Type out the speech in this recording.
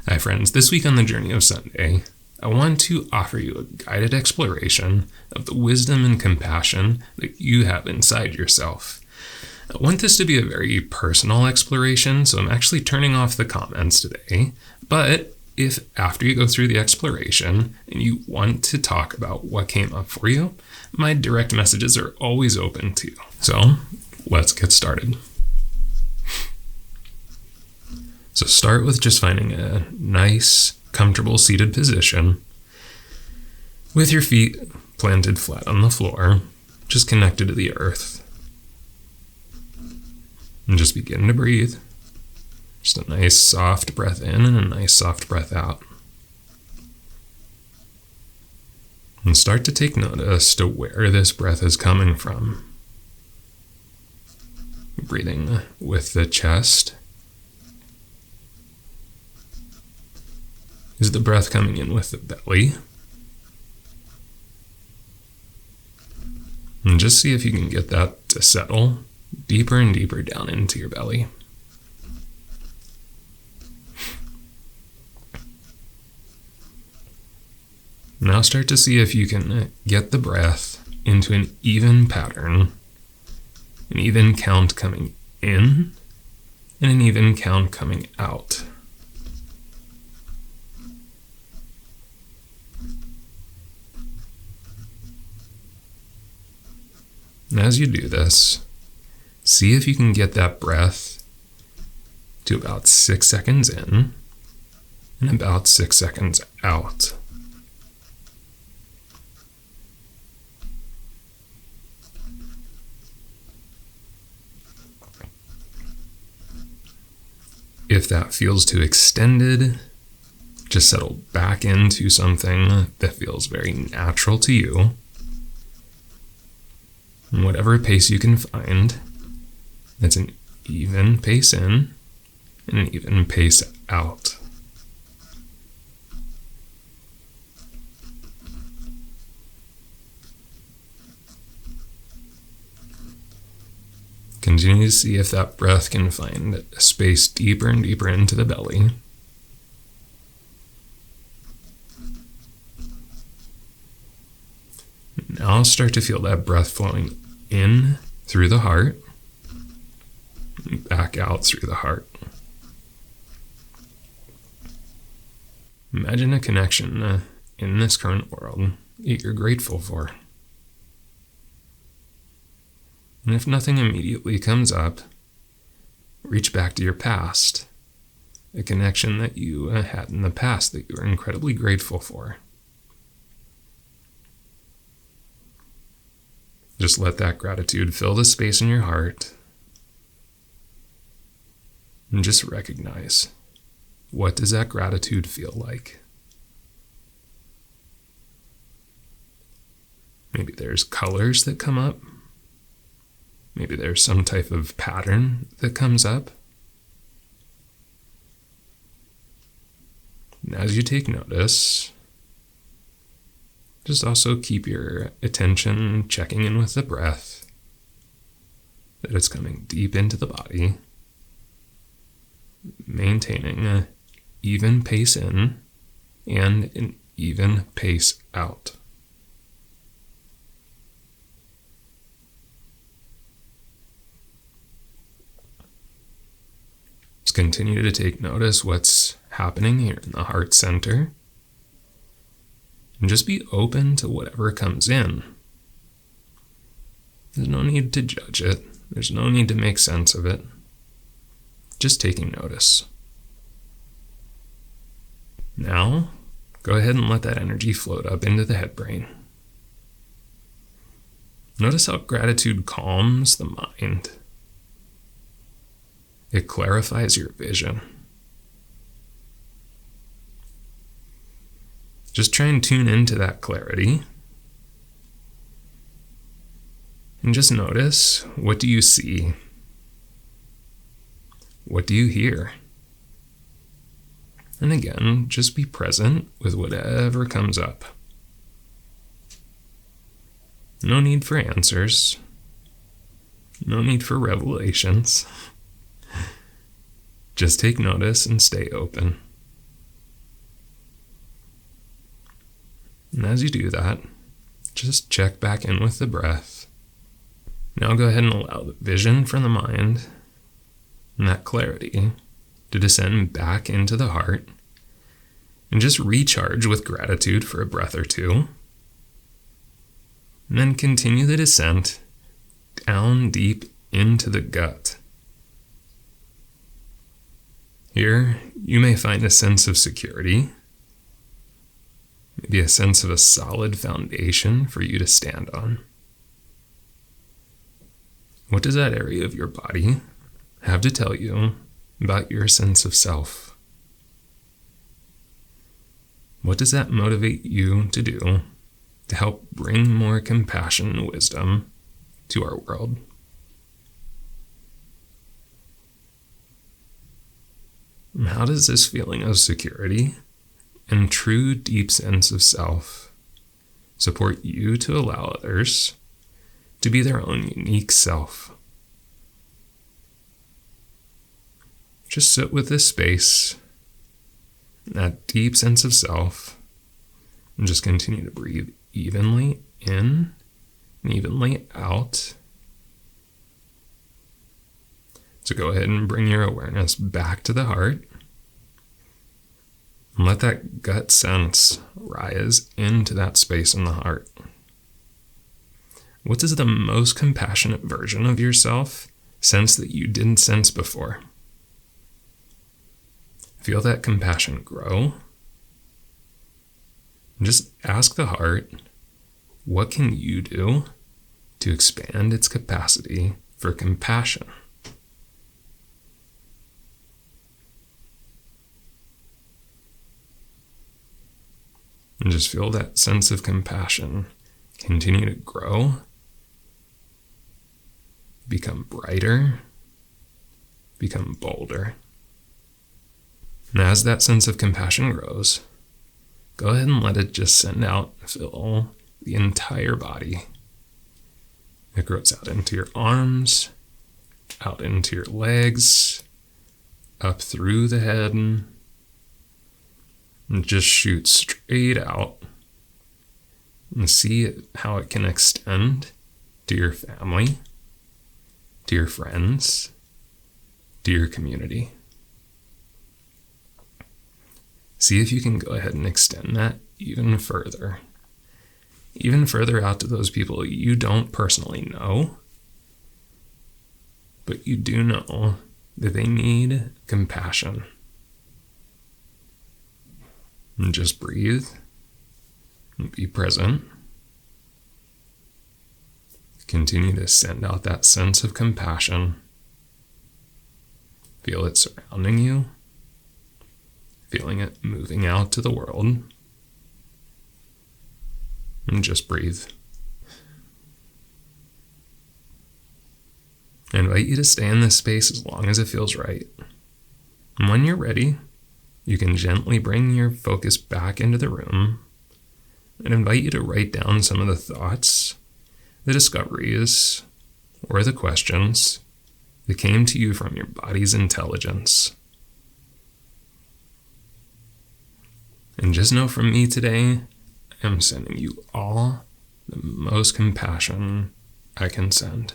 Hi friends, this week on the Journey of Sunday, I want to offer you a guided exploration of the wisdom and compassion that you have inside yourself. I want this to be a very personal exploration, so I'm actually turning off the comments today, but if after you go through the exploration and you want to talk about what came up for you, my direct messages are always open to you. So let's get started. So start with just finding a nice, comfortable seated position with your feet planted flat on the floor, just connected to the earth. And just begin to breathe. Just a nice soft breath in and a nice soft breath out. And start to take notice to where this breath is coming from. Breathing with the chest. Is the breath coming in with the belly? And just see if you can get that to settle deeper and deeper down into your belly. Now start to see if you can get the breath into an even pattern, an even count coming in, and an even count coming out. And as you do this, see if you can get that breath to about 6 seconds in and about 6 seconds out. If that feels too extended, just settle back into something that feels very natural to you. Whatever pace you can find, that's an even pace in and an even pace out. Continue to see if that breath can find a space deeper and deeper into the belly. Now start to feel that breath flowing in through the heart and back out through the heart. Imagine a connection in this current world that you're grateful for. And if nothing immediately comes up, reach back to your past, a connection that you had in the past that you were incredibly grateful for. Just let that gratitude fill the space in your heart. And just recognize, what does that gratitude feel like? Maybe there's colors that come up. Maybe there's some type of pattern that comes up. And as you take notice, just also keep your attention checking in with the breath, that it's coming deep into the body, maintaining an even pace in and an even pace out. Just continue to take notice what's happening here in the heart center. And just be open to whatever comes in. There's no need to judge it. There's no need to make sense of it. Just taking notice. Now, go ahead and let that energy float up into the head brain. Notice how gratitude calms the mind. It clarifies your vision. Just try and tune into that clarity. And just notice, what do you see? What do you hear? And again, just be present with whatever comes up. No need for answers. No need for revelations. Just take notice and stay open. And as you do that, just check back in with the breath. Now go ahead and allow the vision from the mind and that clarity to descend back into the heart, and just recharge with gratitude for a breath or two. And then continue the descent down deep into the gut. Here, you may find a sense of security, maybe a sense of a solid foundation for you to stand on. What does that area of your body have to tell you about your sense of self? What does that motivate you to do to help bring more compassion and wisdom to our world? And how does this feeling of security and true deep sense of self support you to allow others to be their own unique self? Just sit with this space, that deep sense of self, and just continue to breathe evenly in and evenly out. So go ahead and bring your awareness back to the heart and let that gut sense rise into that space in the heart. What does the most compassionate version of yourself sense that you didn't sense before? Feel that compassion grow. And just ask the heart, what can you do to expand its capacity for compassion? And just feel that sense of compassion continue to grow, become brighter, become bolder. And as that sense of compassion grows, go ahead and let it just send out, fill the entire body. It grows out into your arms, out into your legs, up through the head, and just shoot straight out. And see how it can extend to your family, to your friends, to your community. See if you can go ahead and extend that even further out to those people you don't personally know, but you do know that they need compassion. And just breathe and be present. Continue to send out that sense of compassion. Feel it surrounding you. Feeling it moving out to the world. And just breathe. I invite you to stay in this space as long as it feels right. And when you're ready, you can gently bring your focus back into the room and invite you to write down some of the thoughts, the discoveries, or the questions that came to you from your body's intelligence. And just know from me today, I am sending you all the most compassion I can send.